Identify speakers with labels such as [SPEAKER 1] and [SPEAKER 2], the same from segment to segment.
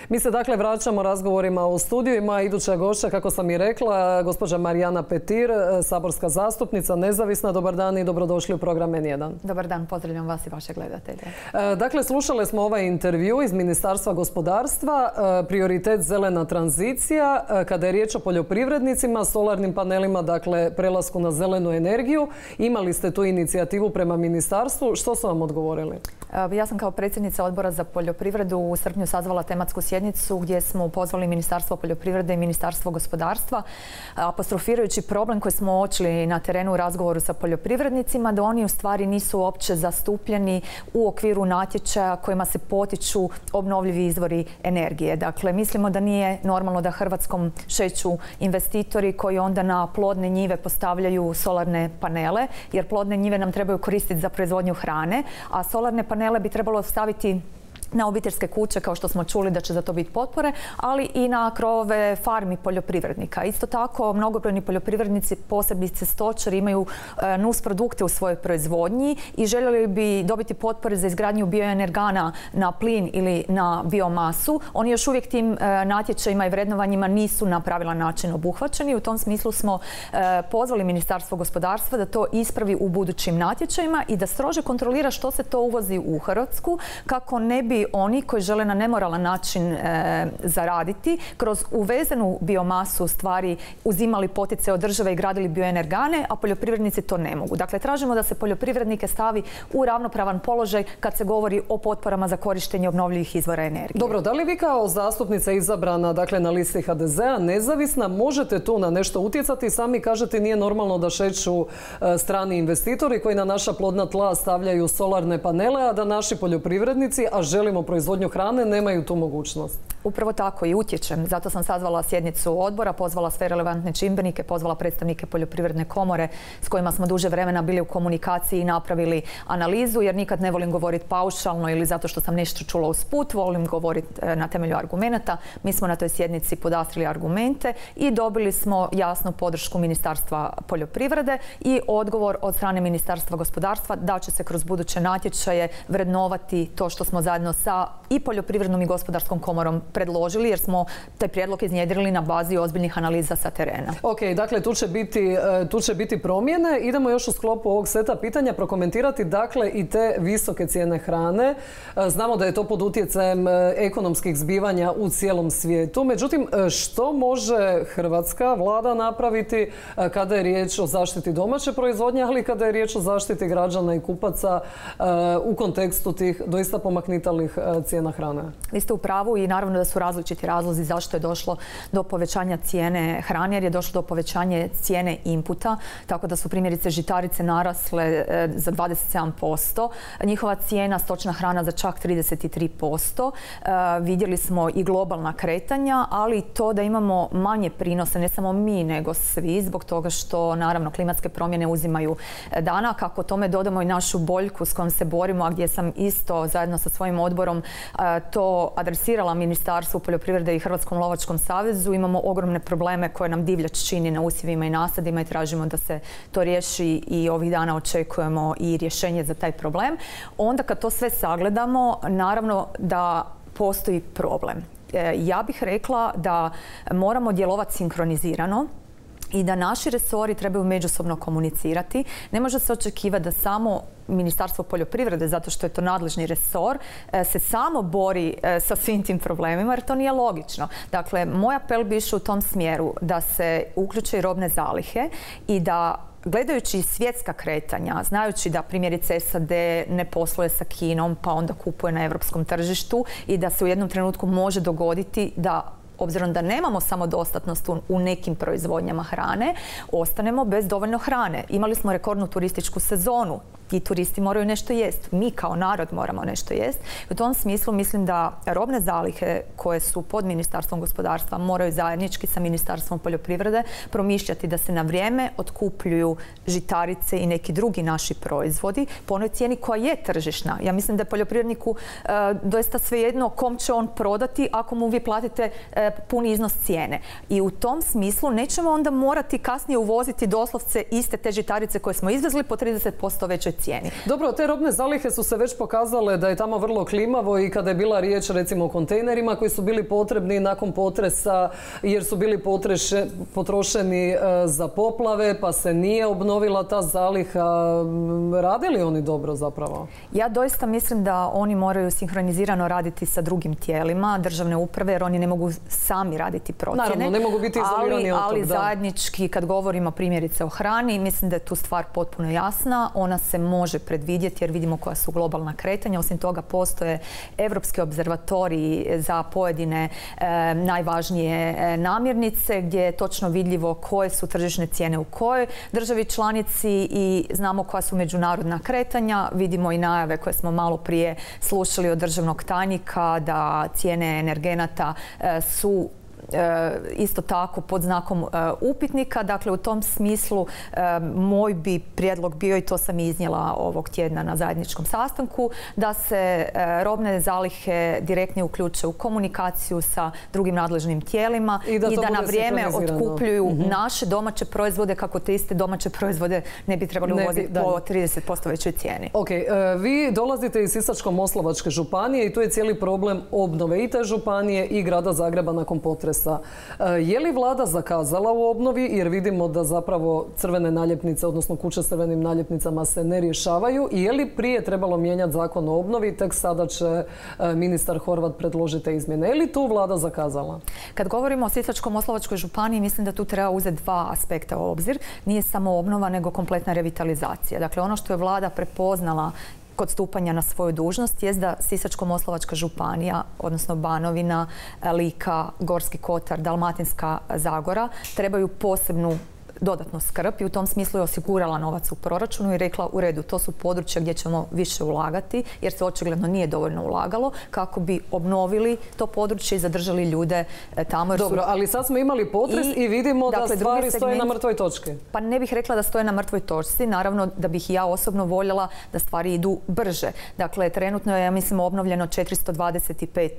[SPEAKER 1] Mi se dakle vraćamo razgovorima u studiju. Ima iduća gošća, kako sam i rekla, gospođa Marijana Petir, saborska zastupnica, nezavisna. Dobar dan i dobrodošli u program N1.
[SPEAKER 2] Dobar dan, pozdravljam vas i vaše gledatelje.
[SPEAKER 1] Dakle, slušali smo ovaj intervju iz Ministarstva gospodarstva, prioritet zelena tranzicija, kada je riječ o poljoprivrednicima, solarnim panelima, dakle prelasku na zelenu energiju. Imali ste tu inicijativu prema ministarstvu. Što su vam odgovorili?
[SPEAKER 2] Ja sam kao predsjednica Odbora za poljoprivredu u srpnju sazvala tematsku sjednicu gdje smo pozvali Ministarstvo poljoprivrede i Ministarstvo gospodarstva, apostrofirajući problem koji smo uočili na terenu u razgovoru sa poljoprivrednicima, da oni u stvari nisu uopće zastupljeni u okviru natječaja kojima se potiču obnovljivi izvori energije. Dakle, mislimo da nije normalno da Hrvatskom šeću investitori koji onda na plodne njive postavljaju solarne panele, jer plodne njive nam trebaju koristiti za proizvodnju hrane, a solarne panele bi trebalo staviti na obiteljske kuće, kao što smo čuli da će za to biti potpore, ali i na krovove farmi poljoprivrednika. Isto tako, mnogobrojni poljoprivrednici, posebice stočari, imaju nus produkte u svojoj proizvodnji i željeli bi dobiti potpore za izgradnju bioenergana na plin ili na biomasu. Oni još uvijek tim natječajima i vrednovanjima nisu na pravilan način obuhvaćeni. U tom smislu smo pozvali Ministarstvo gospodarstva da to ispravi u budućim natječajima i da strože kontrolira što se to uvozi u Hrvatsku, kako ne bi oni koji žele na nemoralan način zaraditi kroz uvezenu biomasu stvari uzimali potice od države i gradili bioenergane, a poljoprivrednici to ne mogu. Dakle, tražimo da se poljoprivrednike stavi u ravnopravan položaj kad se govori o potporama za korištenje obnovljivih izvora energije.
[SPEAKER 1] Dobro, da li vi kao zastupnica izabrana, dakle, na listi HDZ-a, nezavisna, možete tu na nešto utjecati? Sami kažete nije normalno da šeću strani investitori koji na naša plodna tla stavljaju solarne panele, a da naši poljoprivrednici, a želimo proizvodnju hrane, nemaju tu mogućnost.
[SPEAKER 2] Upravo tako i utječem. Zato sam sazvala sjednicu odbora, pozvala sve relevantne čimbenike, pozvala predstavnike Poljoprivredne komore s kojima smo duže vremena bili u komunikaciji i napravili analizu, jer nikad ne volim govoriti paušalno ili zato što sam nešto čula usput, volim govoriti na temelju argumenata. Mi smo na toj sjednici podastrili argumente i dobili smo jasnu podršku Ministarstva poljoprivrede i odgovor od strane Ministarstva gospodarstva da će se kroz buduće natječaje vrednovati to što smo zajedno sa i Poljoprivrednom i Gospodarskom komorom predložili, jer smo taj prijedlog iznjedrili na bazi ozbiljnih analiza sa terena.
[SPEAKER 1] Ok, dakle tu će biti promjene. Idemo još u sklopu ovog seta pitanja prokomentirati dakle i te visoke cijene hrane. Znamo da je to pod utjecajem ekonomskih zbivanja u cijelom svijetu. Međutim, što može hrvatska vlada napraviti kada je riječ o zaštiti domaće proizvodnje, ali kada je riječ o zaštiti građana i kupaca u kontekstu tih doista pomaknitalnih cijena hrane?
[SPEAKER 2] Vi ste u pravu i naravno da su različiti razlozi zašto je došlo do povećanja cijene hrane, jer je došlo do povećanja cijene inputa, tako da su primjerice žitarice narasle za 27%, njihova cijena stočna hrana za čak 33%. Vidjeli smo i globalna kretanja, ali to da imamo manje prinose, ne samo mi, nego svi, zbog toga što naravno klimatske promjene uzimaju dana. Kako tome dodamo i našu boljku s kojom se borimo, a gdje sam isto zajedno sa svojim odborom to adresirala Ministarstvu poljoprivrede i Hrvatskom lovačkom savezu, imamo ogromne probleme koje nam divljač čini na usjevima i nasadima i tražimo da se to riješi i ovih dana očekujemo i rješenje za taj problem. Onda kad to sve sagledamo, naravno da postoji problem. Ja bih rekla da moramo djelovati sinkronizirano i da naši resori trebaju međusobno komunicirati. Ne može se očekivati da samo Ministarstvo poljoprivrede, zato što je to nadležni resor, se samo bori sa svim tim problemima, jer to nije logično. Dakle, moj apel bi išao u tom smjeru da se uključe i robne zalihe i da gledajući svjetska kretanja, znajući da primjerice SAD ne posluje sa Kinom pa onda kupuje na europskom tržištu i da se u jednom trenutku može dogoditi da, obzirom da nemamo samodostatnost u nekim proizvodnjama hrane, ostanemo bez dovoljno hrane. Imali smo rekordnu turističku sezonu. Ti turisti moraju nešto jest. Mi kao narod moramo nešto jest. U tom smislu mislim da robne zalihe koje su pod Ministarstvom gospodarstva moraju zajednički sa Ministarstvom poljoprivrede promišljati da se na vrijeme otkupljuju žitarice i neki drugi naši proizvodi po onoj cijeni koja je tržišna. Ja mislim da je poljoprivredniku doista svejedno kom će on prodati ako mu vi platite puni iznos cijene. I u tom smislu nećemo onda morati kasnije uvoziti doslovce iste te žitarice koje smo izvezli po 30% većoj cijeni.
[SPEAKER 1] Dobro, te robne zalihe su se već pokazale da je tamo vrlo klimavo i kada je bila riječ recimo o kontejnerima koji su bili potrebni nakon potresa jer su bili potrošeni za poplave pa se nije obnovila ta zaliha. Rade li oni dobro zapravo?
[SPEAKER 2] Ja doista mislim da oni moraju sinhronizirano raditi sa drugim tijelima državne uprave jer oni ne mogu sami raditi procjene.
[SPEAKER 1] Naravno, ne mogu biti izolirani od toga.
[SPEAKER 2] Ali zajednički kad govorimo primjerice o hrani, mislim da je tu stvar potpuno jasna. Ona se može predvidjeti jer vidimo koja su globalna kretanja. Osim toga postoje evropski obzervatoriji za pojedine najvažnije namirnice gdje je točno vidljivo koje su tržišne cijene u kojoj državi članici i znamo koja su međunarodna kretanja. Vidimo i najave koje smo malo prije slušali od državnog tajnika da cijene energenata su isto tako pod znakom upitnika. Dakle, u tom smislu moj bi prijedlog bio, i to sam iznijela ovog tjedna na zajedničkom sastanku, da se robne zalihe direktnije uključe u komunikaciju sa drugim nadležnim tijelima i da na vrijeme otkupljuju naše domaće proizvode kako te iste domaće proizvode ne bi trebali uvoziti po 30% većoj cijeni.
[SPEAKER 1] Ok, vi dolazite iz Sisačko-moslavačke županije i tu je cijeli problem obnove i te županije i grada Zagreba nakon potresa. Je li vlada zakazala u obnovi jer vidimo da zapravo crvene naljepnice, odnosno kuće s crvenim naljepnicama se ne rješavaju i je li prije trebalo mijenjati zakon o obnovi, tek sada će ministar Horvat predložiti te izmjene. Je li tu vlada zakazala?
[SPEAKER 2] Kad govorimo o Sisačko-moslavačkoj županiji, mislim da tu treba uzeti dva aspekta u obzir. Nije samo obnova, nego kompletna revitalizacija. Dakle, ono što je vlada prepoznala kod stupanja na svoju dužnost jest da Sisačko-moslavačka županija, odnosno Banovina, Lika, Gorski kotar, Dalmatinska Zagora trebaju posebnu dodatnu skrb i u tom smislu je osigurala novac u proračunu i rekla u redu, to su područja gdje ćemo više ulagati jer se očigledno nije dovoljno ulagalo kako bi obnovili to područje i zadržali ljude tamo.
[SPEAKER 1] Dobro, ali sad smo imali potres i vidimo da stvari stoje na mrtvoj točki.
[SPEAKER 2] Pa ne bih rekla da stoje na mrtvoj točci, naravno da bih ja osobno voljela da stvari idu brže. Dakle, trenutno je, ja mislim, obnovljeno 425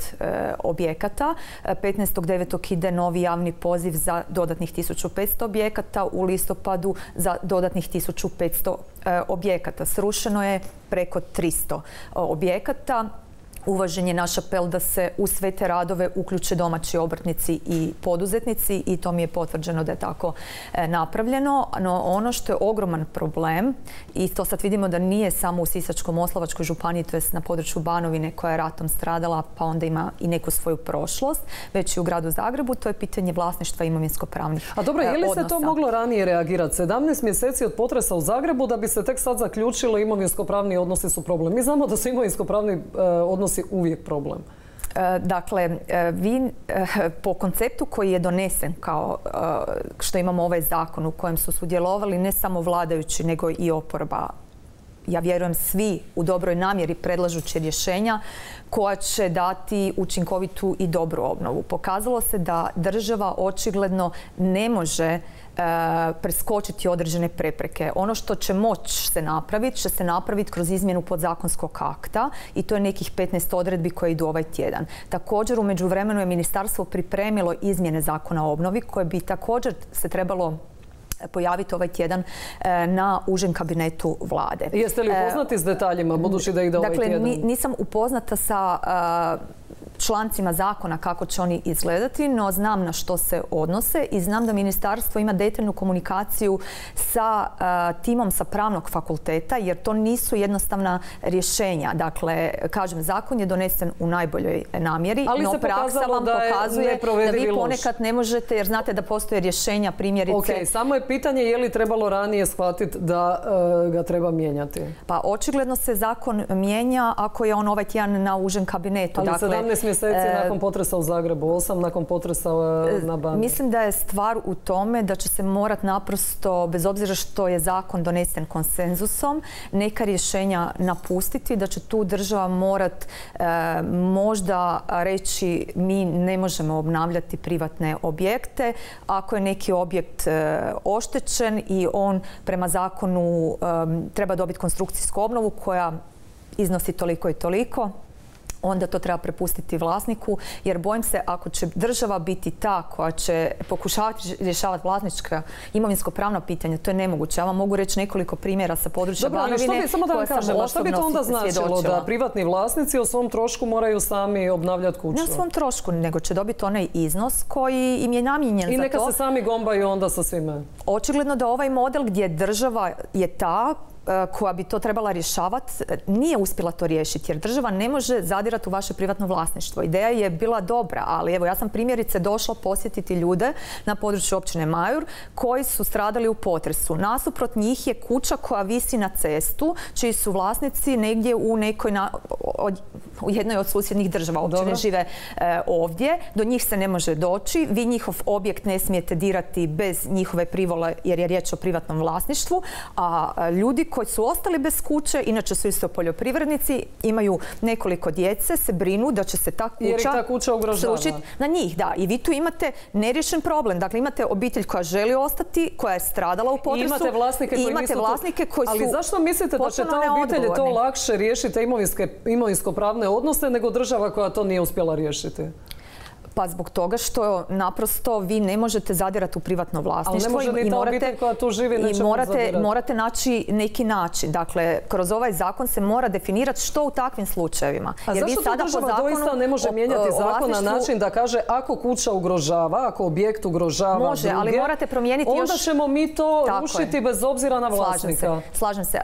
[SPEAKER 2] objekata. 15.9. ide novi javni poziv za dodatnih 1500 objekata, u listopadu za dodatnih 1500 objekata. Srušeno je preko 300 objekata. Uvažen je naš apel da se u sve te radove uključe domaći obrtnici i poduzetnici i to mi je potvrđeno da je tako napravljeno. No ono što je ogroman problem i to sad vidimo da nije samo u Sisačko-moslavačkoj županiji, to je na području Banovine koja je ratom stradala pa onda ima i neku svoju prošlost, već i u gradu Zagrebu, to je pitanje vlasništva imovinsko-pravnih odnosa.
[SPEAKER 1] A dobro, je li se to moglo ranije reagirati? 17 mjeseci od potresa u Zagrebu da bi se tek sad zaključilo imovinsko-pravni odnosi su problem. Mi znamo da su imovinsko-pravni odnosi uvijek problem.
[SPEAKER 2] Dakle, vi po konceptu koji je donesen kao što imamo ovaj zakon u kojem su sudjelovali ne samo vladajući nego i oporba, ja vjerujem svi u dobroj namjeri predlažući rješenja koja će dati učinkovitu i dobru obnovu. Pokazalo se da država očigledno ne može preskočiti određene prepreke. Ono što će moći se napraviti, će se napraviti kroz izmjenu podzakonskog akta i to je nekih 15 odredbi koje idu ovaj tjedan. Također, u međuvremenu je ministarstvo pripremilo izmjene zakona o obnovi koje bi također se trebalo pojaviti ovaj tjedan na užem kabinetu vlade.
[SPEAKER 1] Jeste li upoznati s detaljima, budući da ide ovaj tjedan?
[SPEAKER 2] Dakle, nisam upoznata sa člancima zakona kako će oni izgledati, no znam na što se odnose i znam da ministarstvo ima detaljnu komunikaciju sa timom sa pravnog fakulteta jer to nisu jednostavna rješenja. Dakle, kažem, zakon je donesen u najboljoj namjeri, no praksa vam pokazuje da vi ponekad ne možete jer znate da postoje rješenja, primjerice.
[SPEAKER 1] Ok, samo je pitanje je li trebalo ranije shvatiti da ga treba mijenjati.
[SPEAKER 2] Pa očigledno se zakon mijenja ako je on ovaj tjedan na užem kabinetu.
[SPEAKER 1] Ali 17 mjeseci nakon potresa u Zagrebu, 8 nakon potresa na Baniji.
[SPEAKER 2] Mislim da je stvar u tome da će se morat naprosto, bez obzira što je zakon donesen konsenzusom, neka rješenja napustiti, da će tu država morat možda reći mi ne možemo obnavljati privatne objekte. Ako je neki objekt oštećen i on prema zakonu treba dobiti konstrukcijsku obnovu koja iznosi toliko i toliko, onda to treba prepustiti vlasniku, jer bojim se ako će država biti ta koja će pokušavati rješavati vlasnička imovinsko-pravna pitanja, to je nemoguće. Ja vam mogu reći nekoliko primjera sa područja Banovine koje sam osobno svjedočila.
[SPEAKER 1] Što bi to onda značilo da privatni vlasnici o svom trošku moraju sami obnavljati kuću?
[SPEAKER 2] Ne o svom trošku, nego će dobiti onaj iznos koji im je namijenjen za to.
[SPEAKER 1] I neka se sami gombaju onda sa svime.
[SPEAKER 2] Očigledno da ovaj model gdje država je ta koja bi to trebala rješavati, nije uspjela to riješiti, jer država ne može zadirati u vaše privatno vlasništvo. Ideja je bila dobra, ali evo ja sam primjerice došla posjetiti ljude na području općine Majur koji su stradali u potresu. Nasuprot njih je kuća koja visi na cestu, čiji su vlasnici negdje u jednoj od susjednih država. Općine žive ovdje, do njih se ne može doći, vi njihov objekt ne smijete dirati bez njihove privole jer je riječ o privatnom vlasništvu, a ljudi koji su ostali bez kuće, inače su isto poljoprivrednici, imaju nekoliko djece, se brinu da će se ta
[SPEAKER 1] kuća
[SPEAKER 2] srušiti na njih. Da, i vi tu imate neriješen problem. Dakle, imate obitelj koja želi ostati, koja je stradala u potresu.
[SPEAKER 1] I imate vlasnike koji su. Ali zašto mislite da će ta obitelj to lakše riješiti imovinsko-pravne odnose nego država koja to nije uspjela riješiti?
[SPEAKER 2] Pa zbog toga što naprosto vi ne možete zadirati u privatno vlasništvo.
[SPEAKER 1] Ali ne može ni ta obitelj koja tu živi nećemo zadirati.
[SPEAKER 2] Morate naći neki način. Dakle, kroz ovaj zakon se mora definirati što u takvim slučajevima.
[SPEAKER 1] A zašto to država doista ne može mijenjati zakon na način da kaže ako kuća ugrožava, ako objekt ugrožava
[SPEAKER 2] može, ali morate promijeniti
[SPEAKER 1] onda ćemo mi to rušiti bez obzira na vlasnika.
[SPEAKER 2] Slažem se.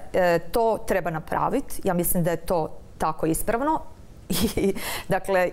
[SPEAKER 2] To treba napraviti. Ja mislim da je to tako ispravno. Dakle,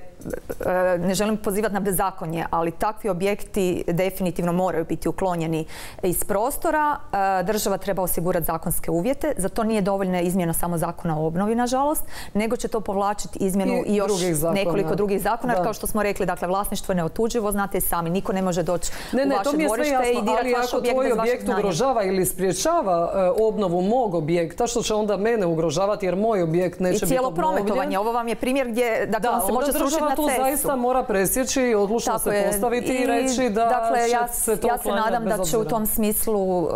[SPEAKER 2] ne želim pozivati na bezakonje, ali takvi objekti definitivno moraju biti uklonjeni iz prostora. Država treba osigurati zakonske uvjete. Za to nije dovoljna izmjena samo zakona o obnovi, nažalost, nego će to povlačiti izmjenu i još nekoliko drugih zakona. Kao što smo rekli, dakle, vlasništvo je neotuđivo, znate i sami, niko ne može doći u vaše dvorište i dirati vaš objekt bez vašeg znanja. Ali ako tvoj objekt
[SPEAKER 1] ugrožava ili spriječava obnovu mog objekta, što će onda mene ugrožavati jer moj objekt neće biti obnovljen?
[SPEAKER 2] I cijelo prometovanje. Ovo vam je primjer gdje on se može srušiti na cestu.
[SPEAKER 1] Tu zaista mora presjeći i odlučno se postaviti i reći da će se to uklanjati bez obzira.
[SPEAKER 2] Ja se nadam da će u tom smislu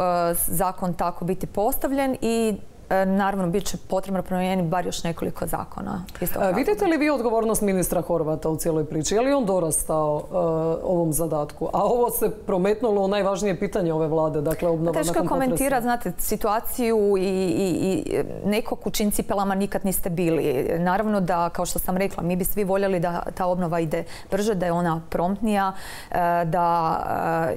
[SPEAKER 2] zakon tako biti postavljen i naravno bit će potrebno promijeniti bar još nekoliko zakona.
[SPEAKER 1] Vidite li vi odgovornost ministra Horvata u cijeloj priči? Je li on dorastao ovom zadatku? A ovo se prometnulo u najvažnije pitanje ove vlade, dakle obnova nakon potresa.
[SPEAKER 2] Teško komentirati, znate, situaciju i nekog u čijim cipelama nikad niste bili. Naravno da, kao što sam rekla, mi bi svi voljeli da ta obnova ide brže, da je ona promptnija, da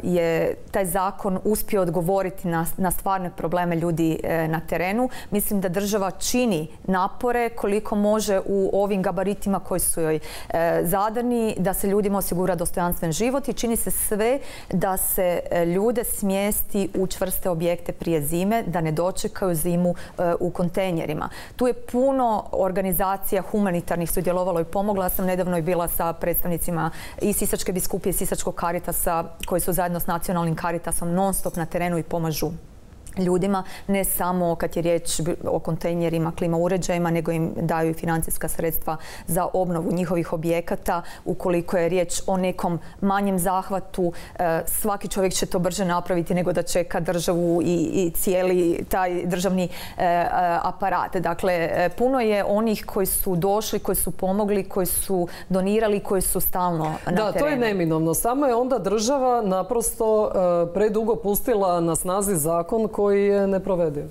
[SPEAKER 2] je taj zakon uspio odgovoriti na stvarne probleme ljudi na terenu. Mislim da država čini napore koliko može u ovim gabaritima koji su joj zadani, da se ljudima osigura dostojanstven život i čini se sve da se ljude smjesti u čvrste objekte prije zime, da ne dočekaju zimu u kontejnerima. Tu je puno organizacija humanitarnih sudjelovalo i pomogla. Ja sam nedavno i bila sa predstavnicima i Sisačke biskupije i Sisačkog Karitasa koji su zajedno s nacionalnim Karitasom non stop na terenu i pomažu ljudima, ne samo kad je riječ o kontejnerima, klima uređajima, nego im daju i financijska sredstva za obnovu njihovih objekata. Ukoliko je riječ o nekom manjem zahvatu, svaki čovjek će to brže napraviti nego da čeka državu i cijeli taj državni aparat. Dakle, puno je onih koji su došli, koji su pomogli, koji su donirali, koji su stalno na terenu.
[SPEAKER 1] Da, to je neminovno. Samo je onda država naprosto predugo pustila na snazi zakon koji je neprovediv.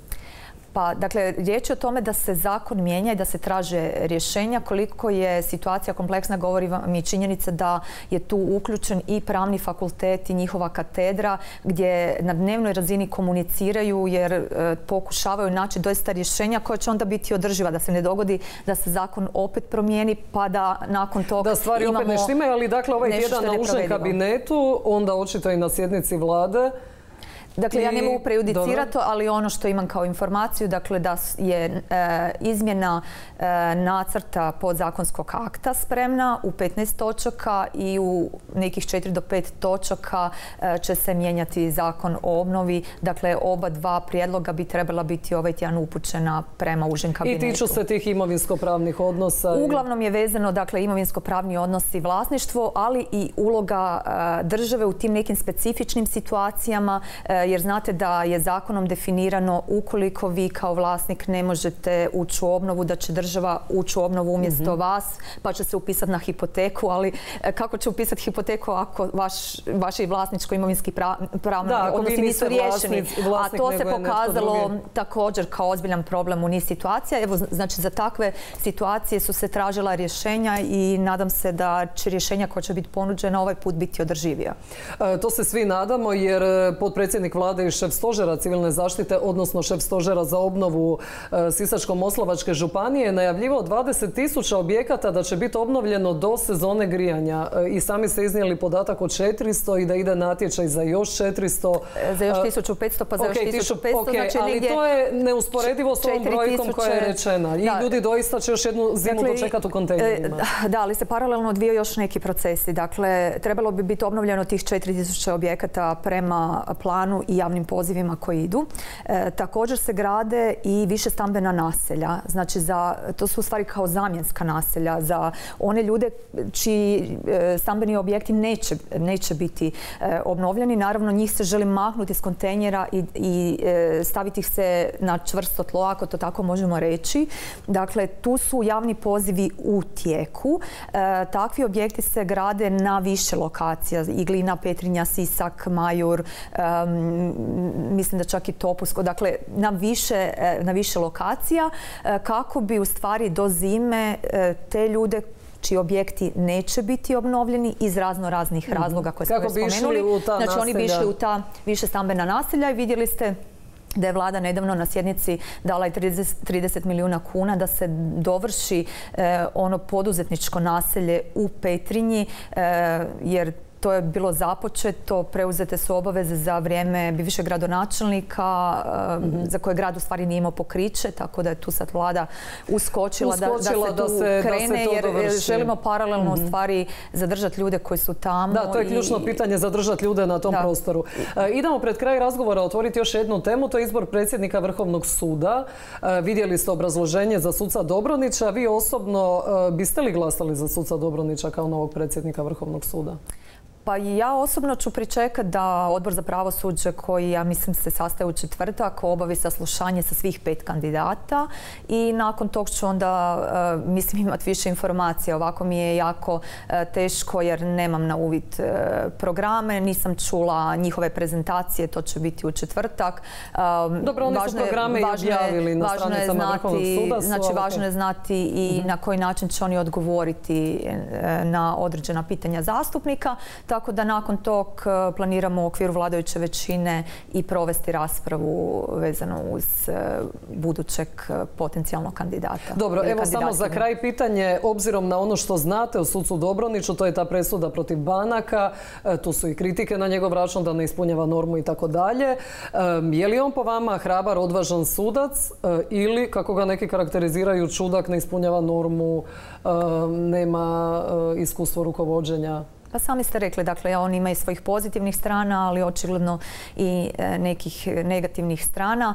[SPEAKER 2] Pa, dakle, riječ je o tome da se zakon mijenja i da se traže rješenja. Koliko je situacija kompleksna, govori vam i činjenica da je tu uključen i pravni fakultet i njihova katedra gdje na dnevnoj razini komuniciraju jer pokušavaju naći doista rješenja koja će onda biti održiva, da se ne dogodi da se zakon opet promijeni pa da nakon toga
[SPEAKER 1] da stvari opet ne štimaju, ali dakle ovaj tjedan na užem kabinetu, onda očito i na sjednici vlade.
[SPEAKER 2] Dakle, ja ne mogu prejudicirati, ali ono što imam kao informaciju, dakle, da je izmjena nacrta podzakonskog akta spremna u 15 točaka i u nekih 4 do 5 točaka će se mijenjati zakon o obnovi. Dakle, oba dva prijedloga bi trebala biti ovaj tjedan upućena prema užem kabinetu.
[SPEAKER 1] I tiču se tih imovinsko-pravnih odnosa?
[SPEAKER 2] Uglavnom je vezano, dakle, imovinsko-pravni odnos i vlasništvo, ali i uloga države u tim nekim specifičnim situacijama jer znate da je zakonom definirano ukoliko vi kao vlasnik ne možete ući u obnovu, da će država ući u obnovu umjesto vas, pa će se upisati na hipoteku, ali kako će upisati hipoteku ako vaši vlasničko-imovinski odnosi nisu riješeni? A to se pokazalo također kao ozbiljan problem u niz situacija. Evo, znači, za takve situacije su se tražila rješenja i nadam se da će rješenja koja će biti ponuđena ovaj put biti održivija.
[SPEAKER 1] To se svi nadamo, jer potpredsjednik vlade i šef stožera civilne zaštite, odnosno šef stožera za obnovu Sisačko-moslavačke županije, je najavljivao 20.000 objekata da će biti obnovljeno do sezone grijanja. I sami ste iznijeli podatak od 400 i da ide natječaj za još 400.
[SPEAKER 2] Za još 1500, pa za još 1500. Znači,
[SPEAKER 1] ali to je neusporedivo s ovom brojkom koja je rečena. I ljudi doista će još jednu zimu dočekati u kontejnerima.
[SPEAKER 2] Da, ali se paralelno odvijaju još neki procesi. Dakle, trebalo bi biti obnovljeno tih 4000 objekata prema planu i javnim pozivima koji idu. Također se grade i više stambena naselja. Znači, to su u stvari kao zamjenska naselja za one ljude čiji stambeni objekti neće biti obnovljeni. Naravno, njih se želi maknuti iz kontejnera i staviti ih se na čvrsto tlo, ako to tako možemo reći. Dakle, tu su javni pozivi u tijeku. Takvi objekti se grade na više lokacija. I Glina, Petrinja, Sisak, Majur, mislim da čak i Topusko. Dakle, na više lokacija kako bi u stvari do zime te ljude čiji objekti neće biti obnovljeni iz raznih razloga koje smo već spomenuli. Znači, oni bi išli u ta više stambena naselja i vidjeli ste da je vlada nedavno na sjednici dala i 30 milijuna kuna da se dovrši ono poduzetničko naselje u Petrinji, jer to je bilo započeto, preuzete su obaveze za vrijeme bivšeg gradonačelnika, za koje grad u stvari nije imao pokriće, tako da je tu sad vlada uskočila da se tu krene, jer želimo paralelno u stvari zadržati ljude koji su tamo.
[SPEAKER 1] Da, to je ključno pitanje, zadržati ljude na tom prostoru. Idemo pred kraj razgovora otvoriti još jednu temu, to je izbor predsjednika Vrhovnog suda. Vidjeli ste obrazloženje za suca Dobronića. Vi osobno biste li glasali za suca Dobronića kao novog predsjednika Vrhovnog suda?
[SPEAKER 2] Pa ja osobno ću pričekati da Odbor za pravosuđe, koji ja mislim se sastaje u četvrtak, obavi saslušanje sa svih 5 kandidata i nakon tog ću onda mislim imati više informacija. Ovako mi je jako teško jer nemam na uvid programe, nisam čula njihove prezentacije, to će biti u četvrtak.
[SPEAKER 1] Dobro, oni su programe i objavili na stranicama Vrhovnog suda.
[SPEAKER 2] Znači, važno je znati i na koji način će oni odgovoriti na određena pitanja zastupnika. Tako da nakon tog planiramo u okviru vladajuće većine i provesti raspravu vezano uz budućeg potencijalnog kandidata.
[SPEAKER 1] Dobro, evo samo za kraj pitanje, obzirom na ono što znate o sucu Dobroniću, to je ta presuda protiv banaka, tu su i kritike na njegov račun da ne ispunjava normu i tako dalje. Je li on po vama hrabar, odvažan sudac ili, kako ga neki karakteriziraju, čudak, ne ispunjava normu, nema iskustvo rukovođenja?
[SPEAKER 2] Pa sami ste rekli, dakle, on ima i svojih pozitivnih strana, ali očigledno i nekih negativnih strana.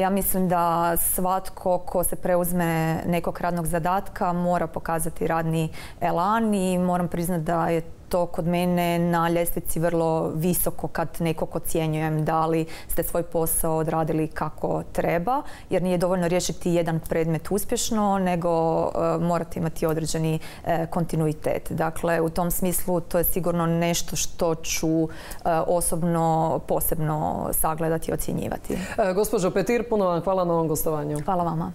[SPEAKER 2] Ja mislim da svatko ko se preuzme nekog radnog zadatka mora pokazati radni elan i moram priznati da je to kod mene na ljestvici vrlo visoko kad nekog ocjenjujem da li ste svoj posao odradili kako treba, jer nije dovoljno riješiti jedan predmet uspješno, nego morate imati određeni kontinuitet. Dakle, u tom smislu to je sigurno nešto što ću osobno posebno sagledati i ocjenjivati.
[SPEAKER 1] Gospođo Petir, puno vam hvala na ovom gostovanju.
[SPEAKER 2] Hvala vama.